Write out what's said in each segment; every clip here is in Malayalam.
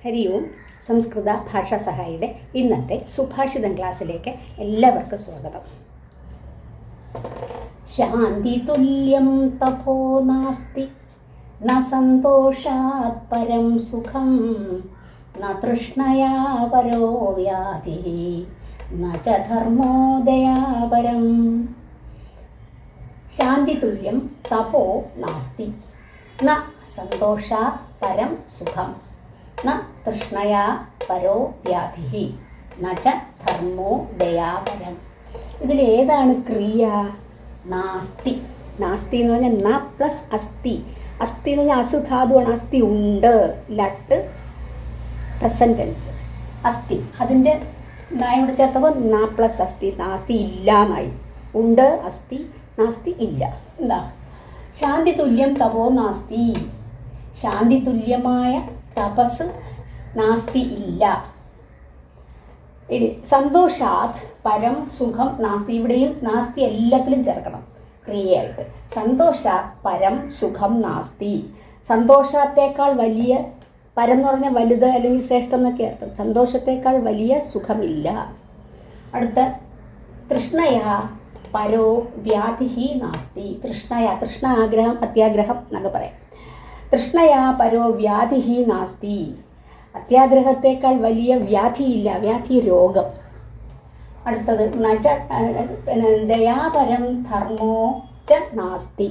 ഹരി ഓം. സംസ്കൃത ഭാഷാ സഹായിയുടെ ഇന്നത്തെ സുഭാഷിതം ക്ലാസ്സിലേക്ക് എല്ലാവർക്കും സ്വാഗതം. ശാന്തി തുല്യം തപോ നാസ്തി ന സന്തോഷാത് പരം സുഖം ന തൃഷ്ണയാ പരോ വ്യാധി ന ച ധർമ്മോദയാ പരം. ശാന്തി തുല്യം തപോ നാസ്തി ന സന്തോഷാത് പരം സുഖം ന തൃഷ്ണയാ പരോ വ്യാധി ന ച ധർമ്മോ ദയാപരം. ഇതിലേതാണ് ക്രിയ? നാസ്തി. നാസ്തി എന്ന് പറഞ്ഞാൽ ന പ്ലസ് അസ്ഥി. അസ്ഥി എന്ന് പറഞ്ഞാൽ അസുധാതുവാണ്. അസ്ഥി ഉണ്ട്, ലട്ട് പ്രസന്റ് ടെൻസ്. അസ്ഥി അതിൻ്റെ നായം കൂടെ ചേർത്തപ്പോൾ ന പ്ലസ് അസ്ഥി. നാസ്തി ഇല്ല എന്നായി. ഉണ്ട് അസ്ഥി, നാസ്തി ഇല്ല. എന്താ? ശാന്തി തുല്യം തപോ നാസ്തി. ശാന്തി തുല്യമായ തപസ് നാസ്തി ഇല്ല. ഇനി സന്തോഷാത് പരം സുഖം നാസ്തി. ഇവിടെയും നാസ്തി എല്ലാത്തിലും ചേർക്കണം ക്രിയയായിട്ട്. സന്തോഷാത് പരം സുഖം നാസ്തി. സന്തോഷത്തേക്കാൾ വലിയ, പരം എന്ന് പറഞ്ഞാൽ വലുത് അല്ലെങ്കിൽ ശ്രേഷ്ഠം എന്നൊക്കെ അർത്ഥം. സന്തോഷത്തേക്കാൾ വലിയ സുഖമില്ല. അടുത്ത തൃഷ്ണയാ പരോ വ്യാധി നാസ്തി. തൃഷ്ണയ, തൃഷ്ണ ആഗ്രഹം, അത്യാഗ്രഹം എന്നൊക്കെ പറയാം. തൃഷ്ണയാ പരോ വ്യാധി നാസ്തി. അത്യാഗ്രഹത്തേക്കാൾ വലിയ വ്യാധിയില്ല. വ്യാധി രോഗം. അടുത്തത് ദയാപരം ധർമ്മോ ച നാസ്തി.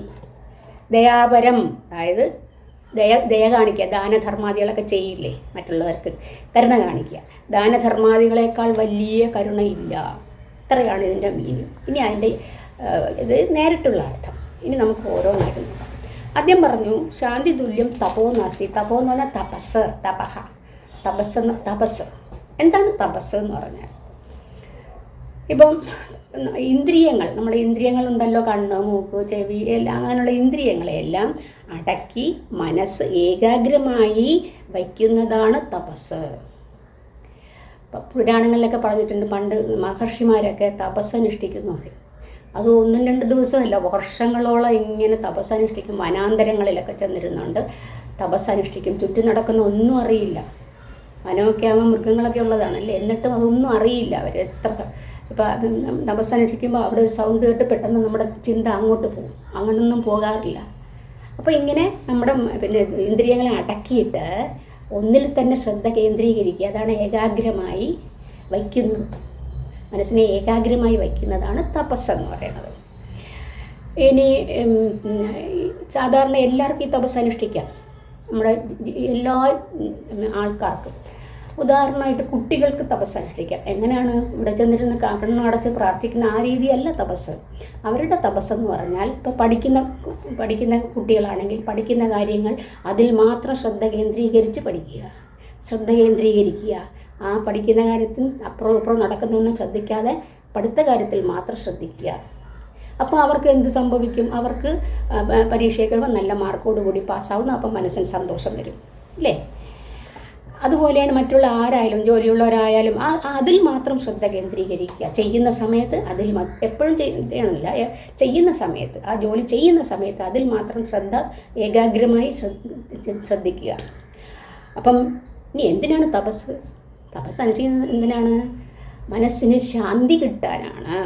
ദയാപരം അതായത് ദയ കാണിക്കുക. ദാനധർമാദികളൊക്കെ ചെയ്യില്ലേ മറ്റുള്ളവർക്ക്, കരുണ കാണിക്കുക. ദാനധർമാദികളെക്കാൾ വലിയ കരുണയില്ല. ഇത്രയാണ് ഇതിൻ്റെ മീനിങ്. ഇനി അതിൻ്റെ ഇത് നേരിട്ടുള്ള അർത്ഥം. ഇനി നമുക്ക് ഓരോന്നായിട്ട് നോക്കാം. ആദ്യം പറഞ്ഞു ശാന്തി തുല്യം തപോ നാസ്തി. തപോ എന്ന് പറഞ്ഞാൽ തപസ്, തപഹ. തപസ് എന്താണ് തപസ് എന്ന് പറഞ്ഞാൽ? ഇപ്പം ഇന്ദ്രിയങ്ങൾ, നമ്മുടെ ഇന്ദ്രിയങ്ങളുണ്ടല്ലോ, കണ്ണ്, മൂക്ക്, ചെവി, എല്ലാം അങ്ങനെയുള്ള ഇന്ദ്രിയങ്ങളെല്ലാം അടക്കി മനസ്സ് ഏകാഗ്രമായി വയ്ക്കുന്നതാണ് തപസ്. പുരാണങ്ങളിലൊക്കെ പറഞ്ഞിട്ടുണ്ട്, പണ്ട് മഹർഷിമാരൊക്കെ തപസ്സനുഷ്ഠിക്കുന്നു പറയും. അത് 1-2 ദിവസമല്ല, വർഷങ്ങളോളം ഇങ്ങനെ തപസ്സനുഷ്ഠിക്കും. വനാന്തരങ്ങളിലൊക്കെ ചെന്നിരുന്നുണ്ട് തപസ്സനുഷ്ഠിക്കും. ചുറ്റും നടക്കുന്ന ഒന്നും അറിയില്ല. വനമൊക്കെ ആകുമ്പോൾ മൃഗങ്ങളൊക്കെ ഉള്ളതാണല്ലേ, എന്നിട്ടും അതൊന്നും അറിയില്ല അവർ. എത്ര ഇപ്പം തപസ്സനുഷ്ഠിക്കുമ്പോൾ അവിടെ ഒരു സൗണ്ട് കേട്ട് പെട്ടെന്ന് നമ്മുടെ ചിന്ത അങ്ങോട്ട് പോകും. അങ്ങനൊന്നും പോകാറില്ല. അപ്പോൾ ഇങ്ങനെ നമ്മുടെ ഇന്ദ്രിയങ്ങളെ അടക്കിയിട്ട് ഒന്നിൽ തന്നെ ശ്രദ്ധ കേന്ദ്രീകരിക്കുക. അതാണ് ഏകാഗ്രമായി വയ്ക്കുന്നത്. മനസ്സിനെ ഏകാഗ്രമായി വയ്ക്കുന്നതാണ് തപസ്സെന്ന് പറയുന്നത്. ഇനി സാധാരണ എല്ലാവർക്കും ഈ തപസ് അനുഷ്ഠിക്കാം, നമ്മുടെ എല്ലാ ആൾക്കാർക്കും. ഉദാഹരണമായിട്ട് കുട്ടികൾക്ക് തപസ് അനുഷ്ഠിക്കാം. എങ്ങനെയാണ്? ഇവിടെ ചെന്നിരുന്ന് കണ്ണടച്ച് പ്രാർത്ഥിക്കുന്ന ആ രീതിയല്ല തപസ്. അവരുടെ തപസ്സെന്ന് പറഞ്ഞാൽ ഇപ്പോൾ പഠിക്കുന്ന കുട്ടികളാണെങ്കിൽ പഠിക്കുന്ന കാര്യങ്ങൾ അതിൽ മാത്രം ശ്രദ്ധ കേന്ദ്രീകരിച്ച് പഠിക്കുക. ശ്രദ്ധ കേന്ദ്രീകരിക്കുക. ആ പഠിക്കുന്ന കാര്യത്തിൽ അപ്പുറം ഇപ്പുറം നടക്കുന്നതൊന്നും ശ്രദ്ധിക്കാതെ പഠിത്ത കാര്യത്തിൽ മാത്രം ശ്രദ്ധിക്കുക. അപ്പോൾ അവർക്ക് എന്ത് സംഭവിക്കും? അവർക്ക് പരീക്ഷയ്ക്ക് നല്ല മാർക്കോടുകൂടി പാസ്സാവുന്നു. അപ്പം മനസ്സിന് സന്തോഷം വരും, അല്ലേ? അതുപോലെയാണ് മറ്റുള്ള ആരായാലും, ജോലിയുള്ളവരായാലും അതിൽ മാത്രം ശ്രദ്ധ കേന്ദ്രീകരിക്കുക. ചെയ്യുന്ന സമയത്ത് അതിൽ എപ്പോഴും ചെയ്യണമെന്നില്ല, ചെയ്യുന്ന സമയത്ത്, ആ ജോലി ചെയ്യുന്ന സമയത്ത് അതിൽ മാത്രം ശ്രദ്ധ ഏകാഗ്രമായി ശ്രദ്ധിക്കുക. അപ്പം ഇനി എന്തിനാണ് തപസ്? തപസ് അനുഷ്ഠിക്കുന്നത് എന്തിനാണ്? മനസ്സിന് ശാന്തി കിട്ടാനാണ്.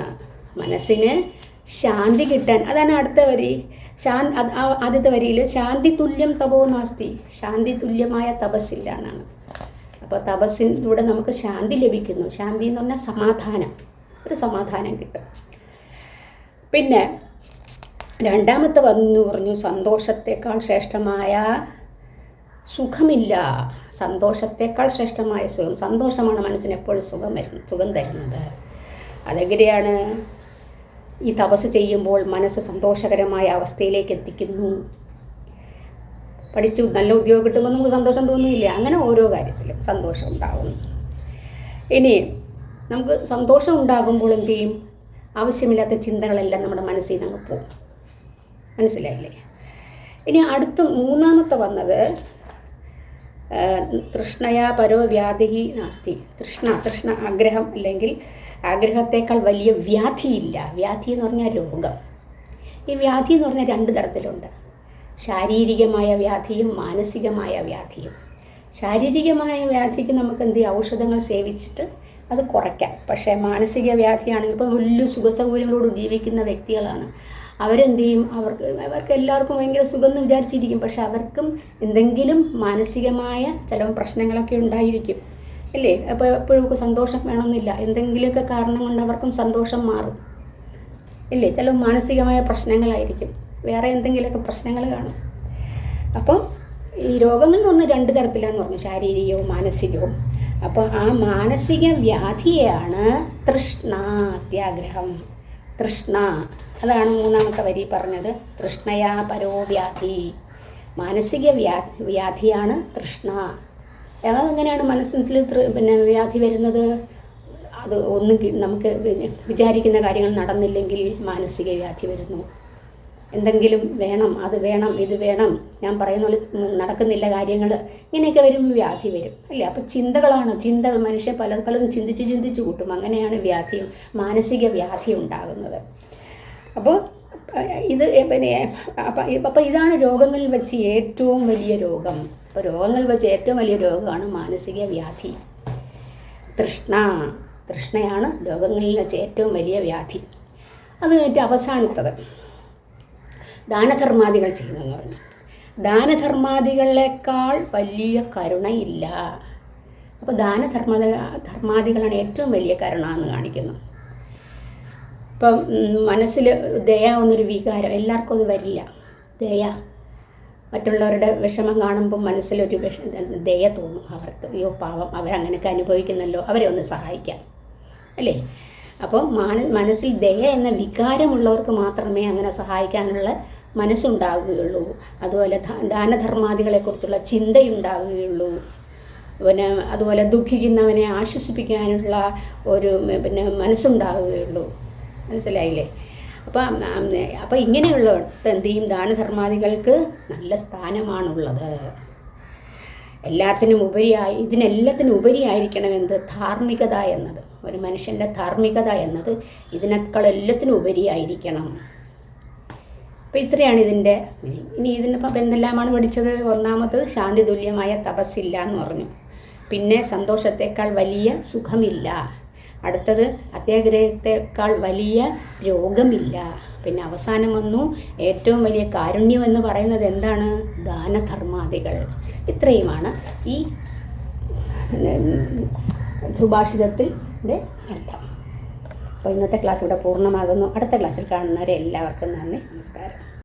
മനസ്സിന് ശാന്തി കിട്ടാൻ. അതാണ് അടുത്ത വരി. ആദ്യത്തെ വരിയിൽ ശാന്തി തുല്യം തപോ നാസ്തി. ശാന്തി തുല്യമായ തപസ്സില്ല എന്നാണ്. അപ്പോൾ തപസ്സിലൂടെ നമുക്ക് ശാന്തി ലഭിക്കുന്നു. ശാന്തി എന്ന് പറഞ്ഞാൽ സമാധാനം, ഒരു സമാധാനം കിട്ടും. പിന്നെ രണ്ടാമത്തെ പറഞ്ഞു സന്തോഷത്തേക്കാൾ ശ്രേഷ്ഠമായ സുഖമില്ല. സന്തോഷത്തേക്കാൾ ശ്രേഷ്ഠമായ സുഖം. സന്തോഷമാണ് മനസ്സിന് എപ്പോഴും സുഖം തരുന്നത്. അതെങ്ങനെയാണ്? ഈ തപസ് ചെയ്യുമ്പോൾ മനസ്സ് സന്തോഷകരമായ അവസ്ഥയിലേക്ക് എത്തിക്കുന്നു. പഠിച്ചു നല്ല ഉദ്യോഗം കിട്ടുമ്പോൾ നമുക്ക് സന്തോഷം തോന്നുന്നില്ല. അങ്ങനെ ഓരോ കാര്യത്തിലും സന്തോഷം ഉണ്ടാകുന്നു. ഇനി നമുക്ക് സന്തോഷം ഉണ്ടാകുമ്പോൾ എന്ത് ചെയ്യും? ആവശ്യമില്ലാത്ത ചിന്തകളെല്ലാം നമ്മുടെ മനസ്സിൽ നിന്ന് പോകും. മനസ്സിലായില്ലേ? ഇനി മൂന്നാമത്തെ വന്നത് തൃഷ്ണയാ പരോ വ്യാധി നാസ്തി. തൃഷ്ണ ആഗ്രഹം, അല്ലെങ്കിൽ ആഗ്രഹത്തേക്കാൾ വലിയ വ്യാധിയില്ല. വ്യാധി എന്ന് പറഞ്ഞാൽ രോഗം. ഈ വ്യാധി എന്ന് പറഞ്ഞാൽ 2 തരത്തിലുണ്ട്. ശാരീരികമായ വ്യാധിയും മാനസികമായ വ്യാധിയും. ശാരീരികമായ വ്യാധിക്ക് നമുക്ക് എന്ത് ചെയ്യാം, ഔഷധങ്ങൾ സേവിച്ചിട്ട് അത് കുറയ്ക്കാം. പക്ഷേ മാനസിക വ്യാധിയാണെങ്കിൽ ഇപ്പോൾ വലിയ സുഖസൗകര്യങ്ങളോട് ജീവിക്കുന്ന വ്യക്തികളാണ്, അവരെന്ത് ചെയ്യും, അവർക്ക് എല്ലാവർക്കും ഭയങ്കര സുഖം എന്ന് വിചാരിച്ചിരിക്കും. പക്ഷെ അവർക്കും എന്തെങ്കിലും മാനസികമായ ചില പ്രശ്നങ്ങളൊക്കെ ഉണ്ടായിരിക്കും അല്ലേ. അപ്പോൾ എപ്പോഴും സന്തോഷം വേണമെന്നില്ല, എന്തെങ്കിലുമൊക്കെ കാരണം കൊണ്ട് അവർക്കും സന്തോഷം മാറും ഇല്ലേ. ചില മാനസികമായ പ്രശ്നങ്ങളായിരിക്കും, വേറെ എന്തെങ്കിലുമൊക്കെ പ്രശ്നങ്ങൾ കാണും. അപ്പം ഈ രോഗങ്ങൾ എന്ന് പറഞ്ഞാൽ 2 തരത്തിലാന്ന് പറഞ്ഞു, ശാരീരികവും മാനസികവും. അപ്പോൾ ആ മാനസിക വ്യാധിയാണ് തൃഷ്ണ, അത്യാഗ്രഹം, തൃഷ്ണ. അതാണ് 3ാമത്തെ വരി പറഞ്ഞത്, തൃഷ്ണയാ പരോവ്യാധി. മാനസിക വ്യാധിയാണ് തൃഷ്ണ. അതെങ്ങനെയാണ് മനസ്സിൽ വ്യാധി വരുന്നത്? അത് ഒന്നും നമുക്ക് വിചാരിക്കുന്ന കാര്യങ്ങൾ നടന്നില്ലെങ്കിൽ മാനസിക വ്യാധി വരുന്നു. എന്തെങ്കിലും വേണം, അത് വേണം, ഇത് വേണം, ഞാൻ പറയുന്ന പോലെ നടക്കുന്നില്ല കാര്യങ്ങൾ, ഇങ്ങനെയൊക്കെ വരുമ്പോൾ വ്യാധി വരും അല്ലേ. അപ്പോൾ ചിന്തകൾ മനുഷ്യൻ പലതും ചിന്തിച്ച് കൂട്ടും. അങ്ങനെയാണ് മാനസിക വ്യാധി ഉണ്ടാകുന്നത്. അപ്പോൾ ഇത് അപ്പോൾ ഇതാണ് രോഗങ്ങളിൽ വെച്ച് ഏറ്റവും വലിയ രോഗം. അപ്പോൾ രോഗങ്ങളിൽ വെച്ച് ഏറ്റവും വലിയ രോഗമാണ് മാനസിക വ്യാധി. തൃഷ്ണയാണ് രോഗങ്ങളിൽ വെച്ച് ഏറ്റവും വലിയ വ്യാധി. അത് കഴിഞ്ഞിട്ട് അവസാനത്തത് ദാനധർമാദികൾ ചെയ്യുന്നതെന്ന് പറഞ്ഞു. ദാനധർമാദികളെക്കാൾ വലിയ കരുണയില്ല. അപ്പോൾ ധർമാദികളാണ് ഏറ്റവും വലിയ കരുണ എന്ന് കാണിക്കുന്നത്. ഇപ്പം മനസ്സിൽ ദയ എന്നൊരു വികാരം എല്ലാവർക്കും അത് വരില്ല. ദയ, മറ്റുള്ളവരുടെ വിഷമം കാണുമ്പോൾ മനസ്സിലൊരു ദയ തോന്നും അവർക്ക്. അയ്യോ പാവം, അവരങ്ങനെയൊക്കെ അനുഭവിക്കുന്നല്ലോ, അവരെ ഒന്ന് സഹായിക്കാം അല്ലേ. അപ്പോൾ മനസ്സിൽ ദയ എന്ന വികാരമുള്ളവർക്ക് മാത്രമേ അങ്ങനെ സഹായിക്കാനുള്ള മനസ്സുണ്ടാവുകയുള്ളൂ. അതുപോലെ ദാനധർമാദികളെക്കുറിച്ചുള്ള ചിന്തയുണ്ടാവുകയുള്ളൂ. അതുപോലെ ദുഃഖിക്കുന്നവനെ ആശ്വസിപ്പിക്കാനുള്ള ഒരു മനസ്സുണ്ടാവുകയുള്ളൂ. മനസ്സിലായില്ലേ? അപ്പോൾ ഇങ്ങനെയുള്ളവർക്ക് എന്ത് ചെയ്യും, ദാനധർമാദികൾക്ക് നല്ല സ്ഥാനമാണുള്ളത്. ഇതിനെല്ലാത്തിനും ഉപരിയായിരിക്കണം എന്ത്, ധാർമ്മികത എന്നത്. ഒരു മനുഷ്യൻ്റെ ധാർമ്മികത എന്നത് ഇതിനേക്കാൾ എല്ലാത്തിനും ഉപരിയായിരിക്കണം. അപ്പോൾ ഇത്രയാണ് ഇതിൻ്റെ. ഇനി ഇതിനിപ്പോൾ എന്തെല്ലാമാണ് പഠിച്ചത്? 1ാമത്തത് ശാന്തി തുല്യമായ തപസ്സില്ല എന്ന് പറഞ്ഞു. പിന്നെ സന്തോഷത്തേക്കാൾ വലിയ സുഖമില്ല. അടുത്തത് അത്യാഗ്രഹത്തേക്കാൾ വലിയ രോഗമില്ല. പിന്നെ അവസാനം വന്നു ഏറ്റവും വലിയ കാരുണ്യം എന്ന് പറയുന്നത് എന്താണ്? ദാനധർമാദികൾ. ഇത്രയുമാണ് ഈ സുഭാഷിതത്തിൻ്റെ അർത്ഥം. അപ്പോൾ ഇന്നത്തെ ക്ലാസ് ഇവിടെ പൂർണ്ണമാകുന്നു. അടുത്ത ക്ലാസ്സിൽ കാണുന്നവരെ എല്ലാവർക്കും നന്ദി, നമസ്കാരം.